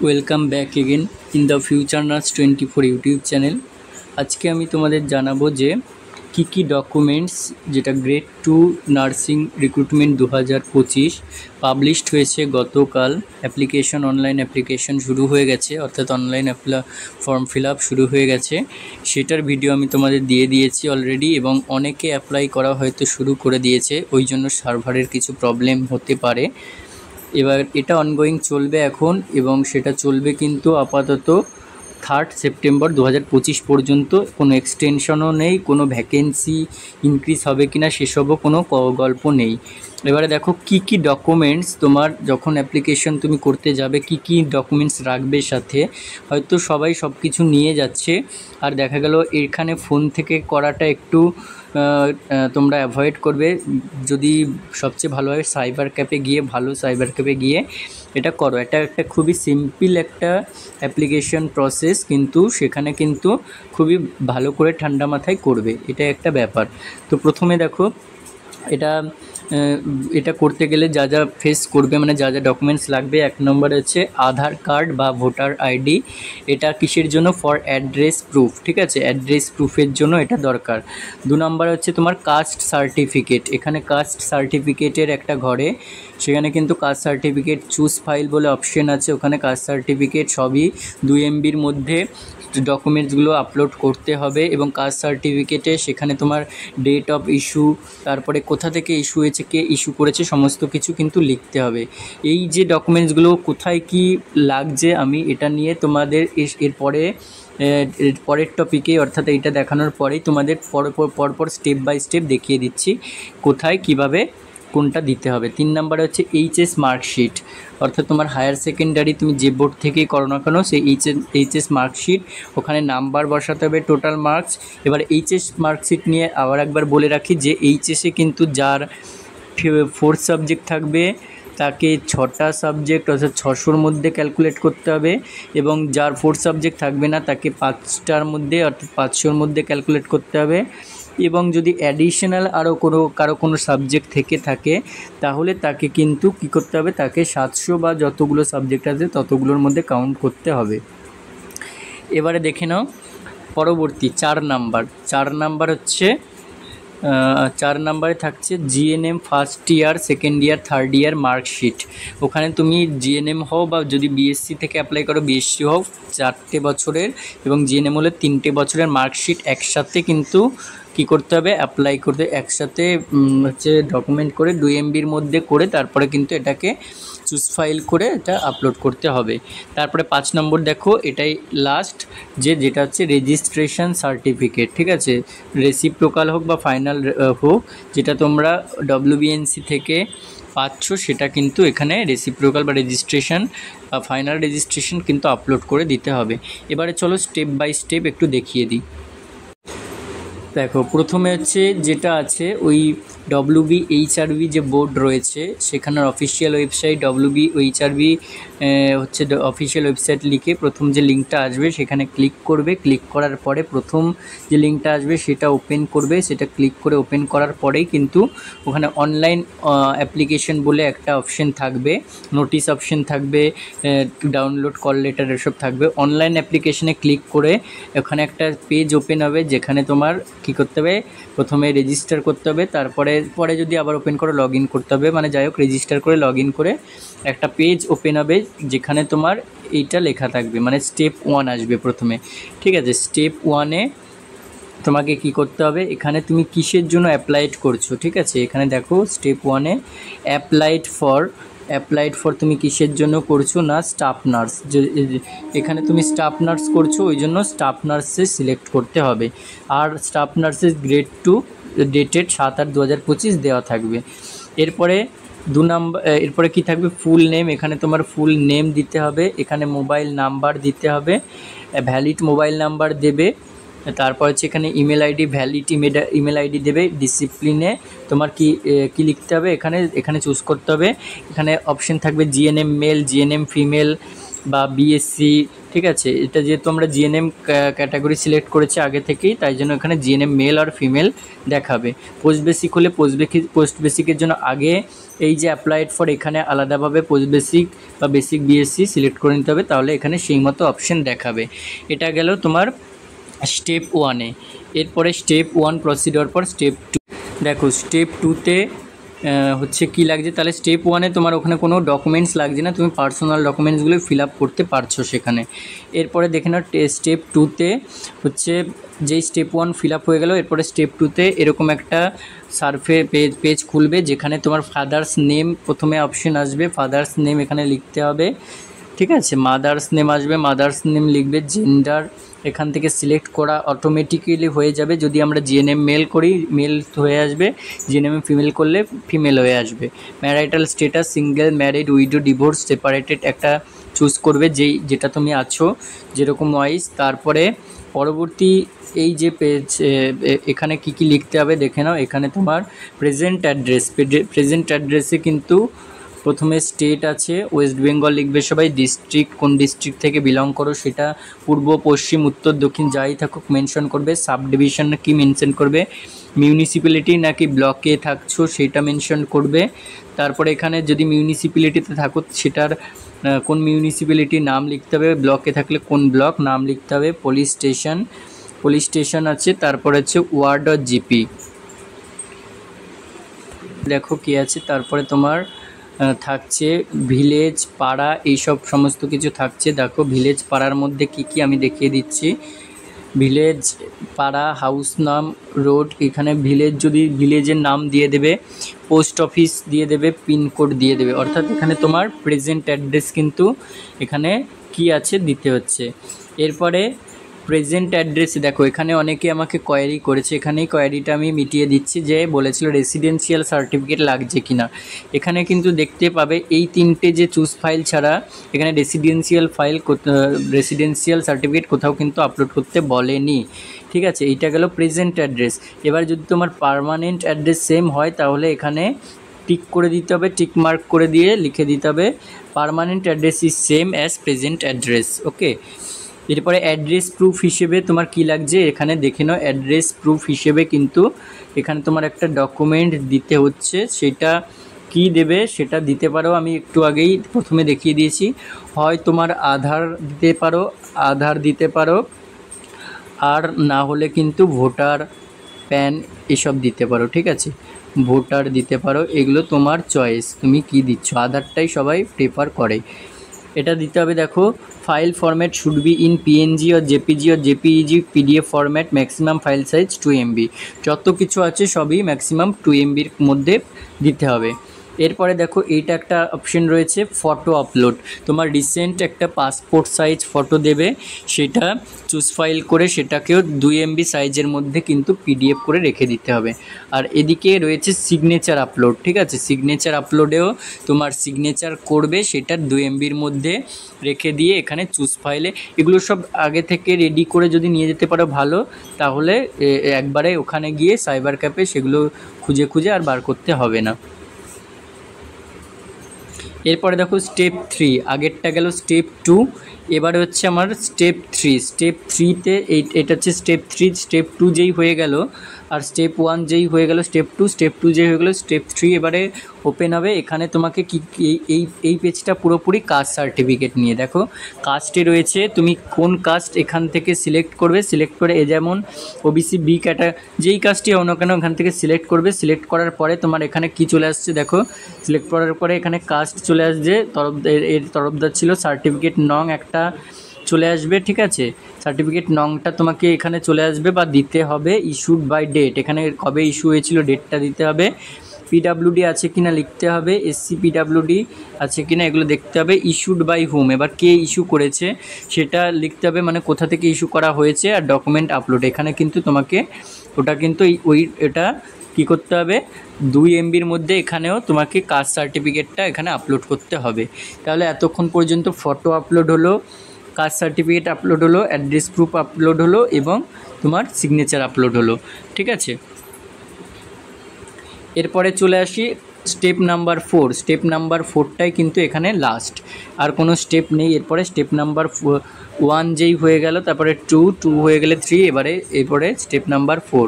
Welcome back again in the future nurse 24 YouTube channel. আজকে আমি তোমাদের জানাবো যে কী ডকুমেন্টস যেটা গ্রেড 2 নার্সিং রিক্রুটমেন্ট 2025 পাবলিশড হয়েছে গতকাল। অনলাইন অ্যাপ্লিকেশন শুরু হয়ে গেছে, অর্থাৎ অনলাইন ফর্ম ফিল আপ শুরু হয়ে গেছে। সেটার ভিডিও আমি তোমাদের দিয়ে দিয়েছি অলরেডি, এবং অনেকে অ্যাপ্লাই করা হয়তো শুরু করে দিয়েছে, ওই জন্য সার্ভারের কিছু প্রবলেম হতে পারে। এবার এটা অনগোয়িং চলবে এখন, এবং সেটা চলবে কিন্তু আপাতত 3 সেপ্টেম্বর 2025 পর্যন্ত। কোনো এক্সটেনশনও নেই, কোনো ভ্যাকেন্সি ইনক্রিজ হবে কিনা সেসবও কোনো গল্প নেই। এবারে দেখো কি ডকুমেন্টস তোমার যখন অ্যাপ্লিকেশন তুমি করতে যাবে, কি ডকুমেন্টস রাখবে সাথে। হয়তো সবাই সব কিছু নিয়ে যাচ্ছে, আর দেখা গেল এখানে ফোন থেকে করাটা একটু তোমরা অ্যাভয়েড করবে। যদি সবচেয়ে ভালো হয় সাইবার ক্যাফে গিয়ে এটা করো। এটা একটা খুবই সিম্পল একটা অ্যাপ্লিকেশন প্রসেস, কিন্তু সেখানে কিন্তু খুবই ভালো করে ঠান্ডা মাথায় করবে, এটা একটা ব্যাপার। তো প্রথমে দেখো এটা করতে গেলে যা যা ফেস করবে, মানে যা যা ডকুমেন্টস লাগবে। 1 নম্বরে হচ্ছে আধার কার্ড বা ভোটার আইডি। এটা কিসের জন্য? ফর অ্যাড্রেস প্রুফ, ঠিক আছে, অ্যাড্রেস প্রুফের জন্য এটা দরকার। 2 নম্বর হচ্ছে তোমার কাস্ট সার্টিফিকেট। এখানে কাস্ট সার্টিফিকেটের একটা ঘরে, সেখানে কিন্তু কাস্ট সার্টিফিকেট চুজ ফাইল বলে অপশন আছে, ওখানে কাস্ট সার্টিফিকেট সবই 2 MBর মধ্যে ডকুমেন্টসগুলো আপলোড করতে হবে। এবং কাস্ট সার্টিফিকেটে সেখানে তোমার ডেট অফ ইস্যু, তারপরে কোথা থেকে ইস্যু হয়েছে, কে ইস্যু করেছে, সমস্ত কিছু কিন্তু লিখতে হবে। এই যে ডকুমেন্টসগুলো কোথায় কি লাগছে, আমি এটা নিয়ে তোমাদের পরের টপিকে, অর্থাৎ এইটা দেখানোর পরেই তোমাদের পরপর স্টেপ বাই স্টেপ দেখিয়ে দিচ্ছি কোথায় কিভাবে কোনটা দিতে হবে। 3 নম্বরে হচ্ছে HS মার্কশিট, অর্থাৎ তোমার হায়ার সেকেন্ডারি তুমি যে বোর্ড থেকেই করো না কেন, সেই HS মার্কশিট, ওখানে নাম্বার বসাতে হবে, টোটাল মার্কস। এবার HS মার্কশিট নিয়ে আবার একবার বলে রাখি যে HS-এ কিন্তু যার 4 সাবজেক্ট থাকবে তাকে 6টা সাবজেক্ট, অর্থাৎ 600-র মধ্যে ক্যালকুলেট করতে হবে। এবং যার 4 সাবজেক্ট থাকবে না তাকে 5টার মধ্যে, অর্থাৎ 500-র মধ্যে ক্যালকুলেট করতে হবে। এবং যদি অ্যাডিশনাল কারো কোনো সাবজেক্ট থেকে থাকে, তাহলে তাকে কিন্তু কী করতে হবে, তাকে 700 বা যতগুলো সাবজেক্ট আছে ততগুলোর মধ্যে কাউন্ট করতে হবে। এবারে দেখে নাও পরবর্তী 4 নাম্বার হচ্ছে 4 নম্বরে থাকছে GNM first year, second year, third year marksheet. ওখানে তুমি GNM হও, বা যদি BSc থেকে অ্যাপ্লাই করো BSc হও, 4টে বছরের, এবং GNM হলে 3টে বছরের মার্কশিট একসাথে কিন্তু কী করতে হবে, অ্যাপ্লাই করতে একসাথে হচ্ছে ডকুমেন্ট করে 2 MBর মধ্যে করে, তারপরে কিন্তু এটাকে চুজ ফাইল করে এটা আপলোড করতে হবে। তারপরে 5 নম্বর দেখো, এটাই লাস্ট, যেটা হচ্ছে রেজিস্ট্রেশন সার্টিফিকেট, ঠিক আছে, রেসিপ্রোকাল হোক বা ফাইনাল হোক, যেটা তোমরা WBNC থেকে পাচ্ছ, সেটা কিন্তু এখানে রেসিপ্রোকাল বা রেজিস্ট্রেশন বা ফাইনাল রেজিস্ট্রেশন কিন্তু আপলোড করে দিতে হবে। এবারে চলো স্টেপ বাই স্টেপ একটু দেখিয়ে দিই। দেখো প্রথমে হচ্ছে যেটা আছে ওই WBHRB যে বোর্ড রয়েছে, সেখানের অফিসিয়াল ওয়েবসাইট WBHRB হচ্ছে অফিসিয়াল ওয়েবসাইট লিখে প্রথম যে লিঙ্কটা আসবে সেখানে ক্লিক করবে। ক্লিক করার পরে প্রথম যে লিঙ্কটা আসবে সেটা ওপেন করবে। সেটা ক্লিক করে ওপেন করার পরেই কিন্তু ওখানে অনলাইন অ্যাপ্লিকেশন বলে একটা অপশন থাকবে, নোটিশ অপশন থাকবে, ডাউনলোড কল লেটার এসব থাকবে। অনলাইন অ্যাপ্লিকেশনে ক্লিক করে ওখানে একটা পেজ ওপেন হবে, যেখানে তোমার কী করতে হবে, প্রথমে রেজিস্টার করতে হবে, তারপরে যদি আবার ওপেন করে লগ ইন করতে হবে, মানে যাই হোক রেজিস্টার করে লগ ইন করে একটা পেজ ওপেন হবে, যেখানে তোমার এইটা লেখা থাকবে, মানে স্টেপ 1 আসবে প্রথমে, ঠিক আছে। স্টেপ 1-এ তোমাকে কি করতে হবে, এখানে তুমি কিসের জন্য অ্যাপ্লাইড করছো, ঠিক আছে, এখানে দেখো স্টেপ 1-এ অ্যাপ্লাইড ফর তুমি কিসের জন্য করছো না, স্টাফ নার্স। এখানে তুমি স্টাফ নার্স করছো, ওই জন্য স্টাফ নার্সে সিলেক্ট করতে হবে। আর স্টাফ নার্সের গ্রেড 2 ডেটেড 7/8/2025 দেওয়া থাকবে। এরপরে 2 নম্বর, এরপরে কি থাকবে, ফুল নেম। এখানে তোমার ফুল নেম দিতে হবে, এখানে মোবাইল নাম্বার দিতে হবে, ভ্যালিড মোবাইল নাম্বার দেবে। তারপর হচ্ছে এখানে email ID, valid email ID দেবে। ডিসিপ্লিনে তোমার কি লিখতে হবে, এখানে চুজ করতে হবে। এখানে অপশন থাকবে GNM মেল, GNM ফিমেল, বা BSc ঠিক আছে, এটা যেহেতু আমরা জিএনএম ক্যাটাগরি সিলেক্ট করেছি আগে থেকেই, তাই জন্য এখানে জিএনএম মেল আর ফিমেল দেখাবে। পোস্ট বেসিক হলে পোস্ট বেসিকের জন্য আগে এই যে অ্যাপ্লাইড ফর এখানে আলাদাভাবে পোস্ট বেসিক বা বেসিক বিএসসি সিলেক্ট করে নিতে হবে, তাহলে এখানে সেই মতো অপশন দেখাবে। এটা গেল তোমার স্টেপ 1-এ। এরপরে স্টেপ 1 প্রসিড হওয়ার পর স্টেপ 2 দেখো। স্টেপ 2-তে হচ্ছে কি লাগছে, তাহলে স্টেপ 1-এ তোমার ওখানে কোনো ডকুমেন্টস লাগছে না, তুমি পার্সোনাল ডকুমেন্টসগুলো ফিল আপ করতে পারছো সেখানে। এরপরে দেখে নাও স্টেপ 2-তে হচ্ছে যেই স্টেপ 1 ফিল আপ হয়ে গেল, এরপরে স্টেপ 2-তে এরকম একটা সার্ভে পেজ খুলবে, যেখানে তোমার ফাদার্স নেম প্রথমে অপশন আসবে, ফাদার্স নেম এখানে লিখতে হবে। ঠিক আছে, মাদার্স নেম আসবে, মাদার্স নেম লিখবে। জেন্ডার এখান থেকে সিলেক্ট করা অটোমেটিক্যালি হয়ে যাবে, যদি আমরা জিএনএম মেল করি মেল হয়ে আসবে, জিএনএম ফিমেল করলে ফিমেল হয়ে আসবে। Marital status single, married, widow, divorce, separated একটা চুজ করবে, যেটা তুমি আছো যেরকম ওয়াইজ। তারপরে পরবর্তী এই যে পেজ এখানে কি কি লিখতে হবে দেখে নাও। এখানে তোমার প্রেজেন্ট অ্যাড্রেসে কিন্তু প্রথমে স্টেট আছে, ওয়েস্ট বেঙ্গল লিখবে সবাই। ডিস্ট্রিক্ট কোন ডিস্ট্রিক্ট থেকে বিলং করো সেটা, পূর্ব, পশ্চিম, উত্তর, দক্ষিণ যাই থাকুক মেনশন করবে। সাব ডিভিশন কি মেনশন করবে, মিউনিসিপ্যালিটি নাকি ব্লকে থাকছো সেটা মেনশন করবে। তারপরে এখানে যদি মিউনিসিপ্যালিটিতে থাকো সেটার কোন মিউনিসিপ্যালিটির নাম লিখতে হবে, ব্লকে থাকলে কোন ব্লক নাম লিখতে হবে। পুলিশ স্টেশন আছে, তারপর হচ্ছে ওয়ার্ড আর জিপি দেখো কি আছে। তারপরে তোমার থাকছে ভিলেজ, পাড়া, এইসব সমস্ত কিছু থাকছে। দেখো ভিলেজ পাড়ার মধ্যে কি কি আমি দেখিয়ে দিচ্ছি। ভিলেজ, পাড়া, হাউস নাম, রোড, এখানে ভিলেজ যদি ভিলেজের নাম দিয়ে দেবে, পোস্ট অফিস দিয়ে দেবে, পিনকোড দিয়ে দেবে, অর্থাৎ এখানে তোমার প্রেজেন্ট অ্যাড্রেস কিন্তু এখানে কি আছে দিতে হচ্ছে। এরপরে প্রেজেন্ট অ্যাড্রেস দেখো, এখানে অনেকে আমাকে কোয়ারি করেছে, এখানেই কোয়ারিটা আমি মিটিয়ে দিচ্ছি, যে বলেছিল রেসিডেন্সিয়াল সার্টিফিকেট লাগছে কিনা। এখানে কিন্তু দেখতে পাবে এই তিনটে যে চুজ ফাইল ছাড়া এখানে রেসিডেন্সিয়াল সার্টিফিকেট কোথাও কিন্তু আপলোড করতে বলেনি। ঠিক আছে, এইটা গেল প্রেজেন্ট অ্যাড্রেস। এবার যদি তোমার পার্মানেন্ট অ্যাড্রেস সেম হয় তাহলে এখানে টিক করে দিতে হবে, টিক মার্ক করে দিয়ে লিখে দিতে হবে permanent address is same as present address. Okay, এরপরে অ্যাড্রেস প্রুফ হিসেবে তোমার কি লাগছে এখানে দেখে নাও। অ্যাড্রেস প্রুফ হিসেবে কিন্তু এখানে তোমার একটা ডকুমেন্ট দিতে হচ্ছে, সেটা কি দেবে সেটা দিতে পারো, আমি একটু আগেই প্রথমে দেখিয়ে দিয়েছি। হয় তোমার আধার দিতে পারো, আর না হলে কিন্তু ভোটার, প্যান এসব দিতে পারো। ঠিক আছে, ভোটার দিতে পারো, এগুলো তোমার চয়েস, তুমি কি দিচ্ছ। আধারটাই সবাই প্রেফার করে, এটা দিতে হবে। দেখো file format should be in PNG আর JPEG PDF format, maximum file size 2 MB, যত কিছু আছে সবই ম্যাক্সিমাম 2 MBর মধ্যে দিতে হবে। এরপরে দেখো এইটা একটা অপশন রয়েছে ফটো আপলোড, তোমার রিসেন্ট একটা পাসপোর্ট সাইজ ফটো দেবে, সেটা চুজ ফাইল করে সেটাকেও 2 MB সাইজের মধ্যে কিন্তু পিডিএফ করে রেখে দিতে হবে। আর এদিকে রয়েছে সিগনেচার আপলোড। ঠিক আছে, সিগনেচার আপলোডেও তোমার সিগনেচার করবে, সেটা 2 MBর মধ্যে রেখে দিয়ে এখানে চুজ ফাইলে, এগুলো সব আগে থেকে রেডি করে যদি নিয়ে যেতে পারো ভালো, তাহলে একবারে ওখানে গিয়ে সাইবার ক্যাফে সেগুলো খুঁজে আর বার করতে হবে না। এরপরে দেখো স্টেপ 3, আগেরটা গেল স্টেপ 2, এবারে হচ্ছে আমার স্টেপ 3। স্টেপ 3-তে এটা হচ্ছে স্টেপ 3, স্টেপ 2 যেই হয়ে গেল আর স্টেপ 1 যেই হয়ে গেল, স্টেপ 2 যেই হয়ে গেল, স্টেপ 3 এবারে ওপেন হবে। এখানে তোমাকে কি এই পেজটা পুরোপুরি কাস্ট সার্টিফিকেট নিয়ে। দেখো কাস্টে রয়েছে, তুমি কোন কাস্ট এখান থেকে সিলেক্ট করবে, সিলেক্ট করে যেমন ওবিসি বি যেই কাস্টই হোক না কেন এখান থেকে সিলেক্ট করবে। সিলেক্ট করার পরে তোমার এখানে কি চলে আসছে দেখো, সিলেক্ট করার পরে এখানে কাস্ট চলে আসছে, এর তরফদার ছিল সার্টিফিকেট নং একটা চলে আসবে। ঠিক আছে, সার্টিফিকেট নংটা তোমাকে এখানে চলে আসবে বা দিতে হবে। ইস্যুড বাই ডেট, এখানে কবে ইস্যু হয়েছিল ডেটটা দিতে হবে। পিডাব্লিউডি আছে কিনা লিখতে হবে, এসসি পিডাব্লিউডি আছে কিনা এগুলো দেখতে হবে। ইস্যুড বাই হুম, এবার কে ইস্যু করেছে সেটা লিখতে হবে, মানে কোথা থেকে ইস্যু করা হয়েছে। আর ডকুমেন্ট আপলোড, এখানে কিন্তু তোমাকে ওটা কিন্তু এটা কী করতে হবে, 2 MBর মধ্যে এখানেও তোমাকে কাস্ট সার্টিফিকেটটা এখানে আপলোড করতে হবে। তাহলে এতক্ষণ পর্যন্ত ফটো আপলোড হলো, কাস্ট সার্টিফিকেট আপলোড হলো, অ্যাড্রেস প্রুফ আপলোড হলো এবং তোমার সিগনেচার আপলোড হলো। ঠিক আছে, এরপরে চলে আসি স্টেপ নাম্বার 4টাই কিন্তু এখানে লাস্ট, আর কোনো স্টেপ নেই। এরপরে স্টেপ নাম্বার 1 যেই হয়ে গেল, তারপরে 2 হয়ে গেলে 3, এরপরে স্টেপ নাম্বার 4।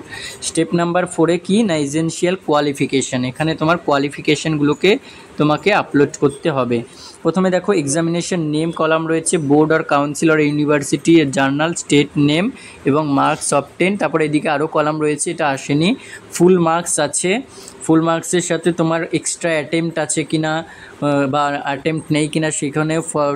স্টেপ নাম্বার 4-এ কি না, এসেনশিয়াল কোয়ালিফিকেশান। এখানে তোমার কোয়ালিফিকেশানগুলোকে তোমাকে আপলোড করতে হবে। প্রথমে দেখো এক্সামিনেশন নেম কলাম রয়েছে, বোর্ড আর কাউন্সিল আর ইউনিভার্সিটি জার্নাল, স্টেট নেম এবং মার্কস অবটেন। তারপরে এদিকে আরও কলাম রয়েছে, এটা আসেনি। ফুল মার্কস আছে, ফুল মার্কসের সাথে তোমার এক্সট্রা অ্যাটেম্পট আছে কিনা বা অ্যাটেম্পট নেই কিনা সেখানে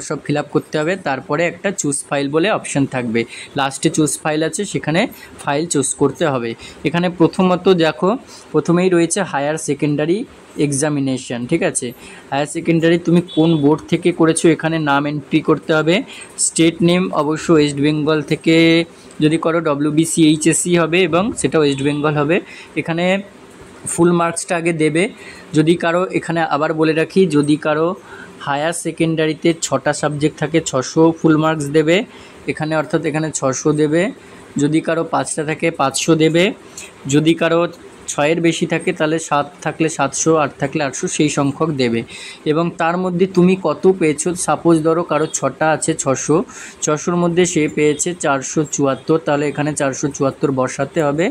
সব ফিল আপ করতে হবে। তারপরে একটা চুজ ফাইল বলে অপশান থাকবে, লাস্টে চুজ ফাইল আছে, সেখানে ফাইল চুজ করতে হবে। এখানে প্রথমত দেখো প্রথমেই রয়েছে হায়ার সেকেন্ডারি এক্সামিনেশান, ঠিক আছে। হায়ার সেকেন্ডারি তুমি কোন বোর্ড থেকে করেছো এখানে নাম এন্ট্রি করতে হবে। স্টেট নেম অবশ্য ওয়েস্ট বেঙ্গল থেকে যদি করো WBCHSC হবে এবং সেটা ওয়েস্ট বেঙ্গল হবে। এখানে ফুল মার্কসটা আগে দেবে। যদি কারো, এখানে আবার বলে রাখি, যদি কারো হায়ার সেকেন্ডারিতে 6টা সাবজেক্ট থাকে 600 ফুল মার্কস দেবে এখানে, অর্থাৎ এখানে 600 দেবে। যদি কারো 5টা থাকে 500 দেবে। যদি কারো 6-এর বেশি থাকে তাহলে 7 থাকলে 700, 8 থাকলে 800, সেই সংখ্যক দেবে। এবং তার মধ্যে তুমি কত পেয়েছো, সাপোজ ধরো কারো 6টা আছে 600-র মধ্যে সে পেয়েছে 474, তাহলে এখানে 474 বসাতে হবে।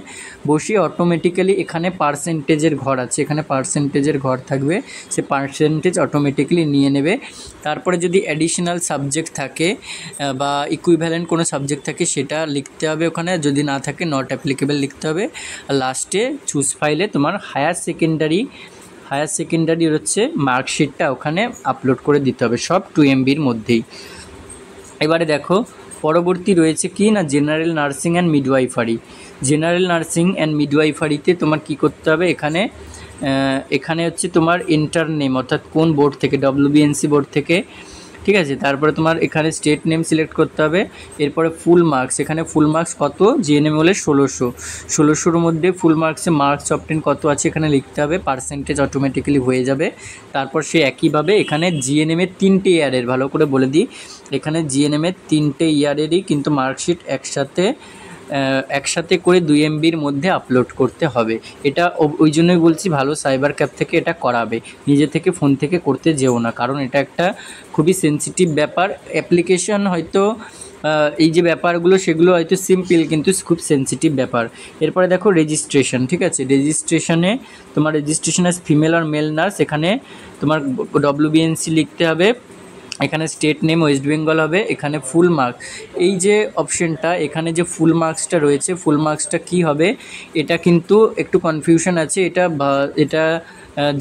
বসিয়ে অটোমেটিক্যালি এখানে পার্সেন্টেজের ঘর আছে, এখানে পার্সেন্টেজের ঘর থাকবে, সে পার্সেন্টেজ অটোমেটিক্যালি নিয়ে নেবে। তারপরে যদি অ্যাডিশনাল সাবজেক্ট থাকে বা ইকুইভ্যালেন্ট কোনো সাবজেক্ট থাকে সেটা লিখতে হবে ওখানে, যদি না থাকে নট অ্যাপ্লিকেবল লিখতে হবে। আর লাস্টে চুজ ফাইলে তোমার হায়ার সেকেন্ডারি হচ্ছে মার্কশিটটা ওখানে আপলোড করে দিতে হবে, সব 2 MBর মধ্যেই। এবারে দেখো পরবর্তী রয়েছে কি না, general nursing and midwifery. General nursing and মিডওয়াইফারিতে তোমার কি করতে হবে, এখানে হচ্ছে তোমার এন্টার নেম, অর্থাৎ কোন বোর্ড থেকে, WBNC বোর্ড থেকে, ঠিক আছে। তারপরে তোমার এখানে স্টেট নেম সিলেক্ট করতে হবে। এরপরে ফুল মার্কস, এখানে ফুল মার্কস কত, জিএনএম হলে 1600-র মধ্যে ফুল মার্কসে মার্কস অবটেন কত আছে এখানে লিখতে হবে, পার্সেন্টেজ অটোমেটিক্যালি হয়ে যাবে। তারপর সে একইভাবে এখানে জিএনএমের 3টে ইয়ারের, ভালো করে বলে দিই, এখানে জিএনএমের 3টে ইয়ারেরই কিন্তু মার্কশিট একসাথে করে 2 MBর মধ্যে আপলোড করতে হবে। এটা ওই জন্যই বলছি ভালো সাইবার ক্যাফ থেকে এটা করাবে, নিজে থেকে ফোন থেকে করতে যেও না, কারণ এটা একটা খুবই সেন্সিটিভ ব্যাপার। অ্যাপ্লিকেশন হয়তো এই যে ব্যাপারগুলো সেগুলো হয়তো সিম্পল, কিন্তু খুব সেন্সিটিভ ব্যাপার। এরপরে দেখো রেজিস্ট্রেশন, ঠিক আছে। রেজিস্ট্রেশনে তোমার রেজিস্ট্রেশন অ্যাজ ফিমেল আর মেল নার্স, এখানে তোমার WBNC লিখতে হবে, এখানে স্টেট নেম ওয়েস্ট বেঙ্গল হবে, এখানে ফুল মার্ক, এই যে অপশনটা এখানে যে ফুল মার্কসটা রয়েছে, ফুল মার্কসটা কি হবে এটা কিন্তু একটু কনফিউশন আছে। এটা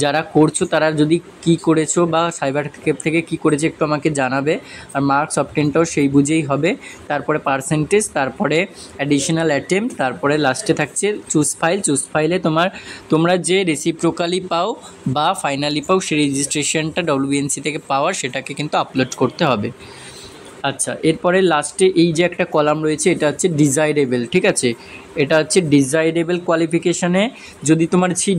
যারা করছো তারা যদি কি করেছো বা সাইবার ক্যাফ থেকে কি করেছে একটু আমাকে জানাবে। আর মার্কস অবটেনটাও সেই বুঝেই হবে। তারপরে পার্সেন্টেজ, তারপরে অ্যাডিশনাল অ্যাটেম্প, তারপরে লাস্টে থাকছে চুজ ফাইলে তোমরা যে রেসিপ্রোকালি পাও বা ফাইনালি পাও সেই রেজিস্ট্রেশনটা WBNC থেকে পাওয়ার সেটাকে কিন্তু আপলোড করতে হবে। আচ্ছা, এরপরে লাস্টে এই যে একটা কলাম রয়েছে এটা হচ্ছে ডিজাইরেবল, ঠিক আছে। এটা হচ্ছে ডিজাইরেবল কোয়ালিফিকেশানে যদি তোমার সেই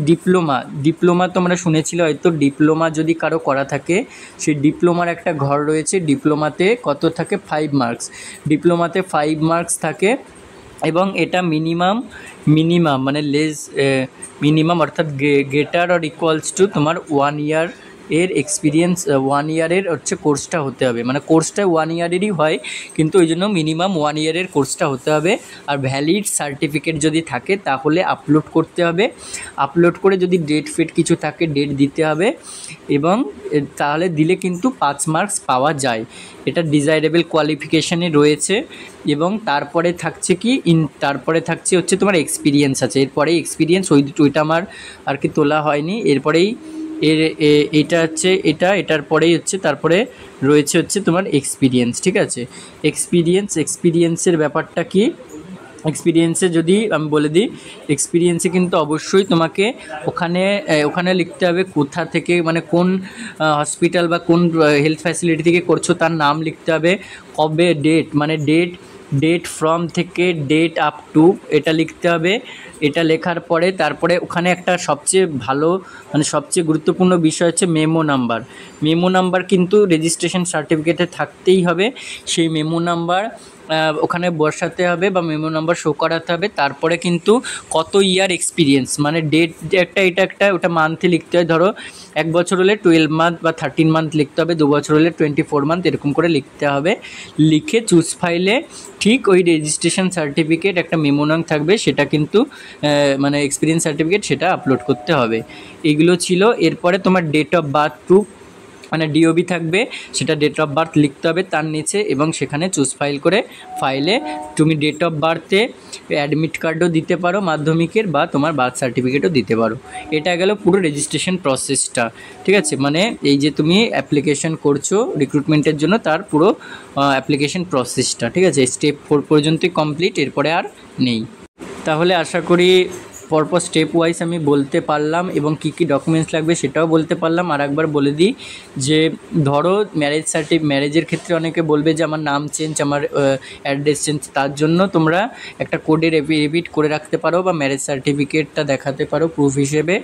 ডিপ্লোমা তোমরা শুনেছিলে হয়তো, ডিপ্লোমা যদি কারো করা থাকে সেই ডিপ্লোমার একটা ঘর রয়েছে, ডিপ্লোমাতে কত থাকে 5 মার্কস, ডিপ্লোমাতে 5 মার্কস থাকে। এবং এটা মিনিমাম মানে মিনিমাম অর্থাৎ গ্রেটার অর ইকুয়ালস টু তোমার 1 ইয়ার এর এক্সপিরিয়েন্স, 1 ইয়ারের হচ্ছে কোর্সটা হতে হবে, মানে কোর্সটা 1 ইয়ারেরই হয় কিন্তু ওই জন্য মিনিমাম 1 ইয়ারের কোর্সটা হতে হবে। আর ভ্যালিড সার্টিফিকেট যদি থাকে তাহলে আপলোড করতে হবে, আপলোড করে যদি ডেট ফেট কিছু থাকে ডেট দিতে হবে, এবং তাহলে দিলে কিন্তু 5 মার্কস পাওয়া যায়। এটা ডিজাইরেবল কোয়ালিফিকেশানে রয়েছে। এবং তারপরে থাকছে হচ্ছে তোমার এক্সপিরিয়েন্স আছে, এরপরে এক্সপিরিয়েন্স ওইটা আমার আর কি তোলা হয়নি। এরপরেই এটা হচ্ছে এটার পরেই হচ্ছে তারপরে রয়েছে হচ্ছে তোমার এক্সপিরিয়েন্স, ঠিক আছে। এক্সপিরিয়েন্সের ব্যাপারটা কি, এক্সপিরিয়েন্সে যদি আমি বলে দিই, এক্সপিরিয়েন্সে কিন্তু অবশ্যই তোমাকে ওখানে লিখতে হবে কোথা থেকে, মানে কোন হসপিটাল বা কোন হেলথ ফ্যাসিলিটি থেকে করছো তার নাম লিখতে হবে, কবে ডেট, মানে ডেট ফ্রম থেকে ডেট আপ টু এটা লিখতে হবে। এটা লেখার পরে তারপরে ওখানে একটা সবচেয়ে ভালো মানে সবচেয়ে গুরুত্বপূর্ণ বিষয় হচ্ছে মেমো নাম্বার কিন্তু রেজিস্ট্রেশন সার্টিফিকেটে থাকতেই হবে। সেই মেমো নাম্বার ওখানে বসাতে হবে বা মেমো নাম্বার শো করাতে হবে। তারপরে কিন্তু কত ইয়ার এক্সপিরিয়েন্স, মানে ডেট একটা, এটা একটা, ওটা মান্থে লিখতে হয়। ধরো 1 বছর হলে 12 মান্থ বা 13 মান্থ লিখতে হবে, 2 বছর হলে 24 মান্থ, এরকম করে লিখতে হবে। লিখে চুজ ফাইলে ঠিক ওই রেজিস্ট্রেশন সার্টিফিকেট একটা মেমো নাম থাকবে, সেটা কিন্তু মানে এক্সপিরিয়েন্স সার্টিফিকেট, সেটা আপলোড করতে হবে। এগুলো ছিল। এরপরে তোমার ডেট অফ বার্থ প্রুফ, মানে ডিওবি থাকবে, সেটা ডেট অফ বার্থ লিখতে হবে তার নিচে, এবং সেখানে চুজ ফাইল করে ফাইলে তুমি ডেট অফ বার্থে অ্যাডমিট কার্ডও দিতে পারো মাধ্যমিকের, বা তোমার বার্থ সার্টিফিকেটও দিতে পারো। এটা গেল পুরো রেজিস্ট্রেশন প্রসেসটা, ঠিক আছে। মানে এই যে তুমি অ্যাপ্লিকেশন করছো রিক্রুটমেন্টের জন্য, তার পুরো অ্যাপ্লিকেশন প্রসেসটা, ঠিক আছে। স্টেপ 4 পর্যন্তই কমপ্লিট, এরপরে আর নেই। তাহলে আশা করি পরপর স্টেপ ওয়াইজ আমি বলতে পারলাম, এবং কী কী ডকুমেন্টস লাগবে সেটাও বলতে পারলাম। আর একবার বলে দিই যে ধরো ম্যারেজের ক্ষেত্রে অনেকে বলবে যে আমার নাম চেঞ্জ, আমার অ্যাড্রেস চেঞ্জ, তার জন্য তোমরা একটা কোডের এফিডেভিট করে রাখতে পারো, বা ম্যারেজ সার্টিফিকেটটা দেখাতে পারো প্রুফ হিসেবে।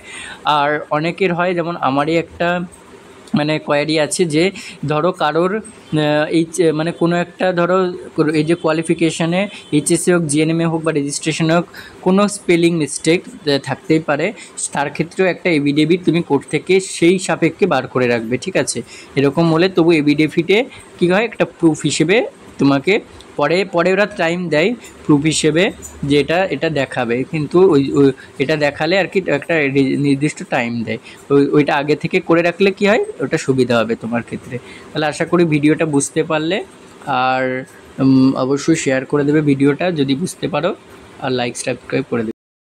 আর অনেকের হয়, যেমন আমারই একটা মানে কোয়ারি আছে, যে ধরো কারোর মানে কোনো একটা ধরো এই যে কোয়ালিফিকেশানে এইচএসএ হোক, জিএনএমএ হোক বা রেজিস্ট্রেশনে হোক, কোনো স্পেলিং মিস্টেক থাকতেই পারে। তার ক্ষেত্রেও একটা এভিডেভিট তুমি কোর্ট থেকে সেই সাপেক্ষে বার করে রাখবে, ঠিক আছে। এরকম হলে তবু এভিডেভিটে কী হয়, একটা প্রুফ হিসেবে তোমাকে পরে ওরা টাইম দেয় প্রুফ হিসেবে, যে এটা দেখাবে, কিন্তু এটা দেখালে আর কি একটা নির্দিষ্ট টাইম দেয়। ওইটা আগে থেকে করে রাখলে কি হয়, ওটা সুবিধা হবে তোমার ক্ষেত্রে। তাহলে আশা করি ভিডিওটা বুঝতে পারলে, আর অবশ্যই শেয়ার করে দেবে ভিডিওটা যদি বুঝতে পারো, আর লাইক সাবস্ক্রাইব করে দেবে।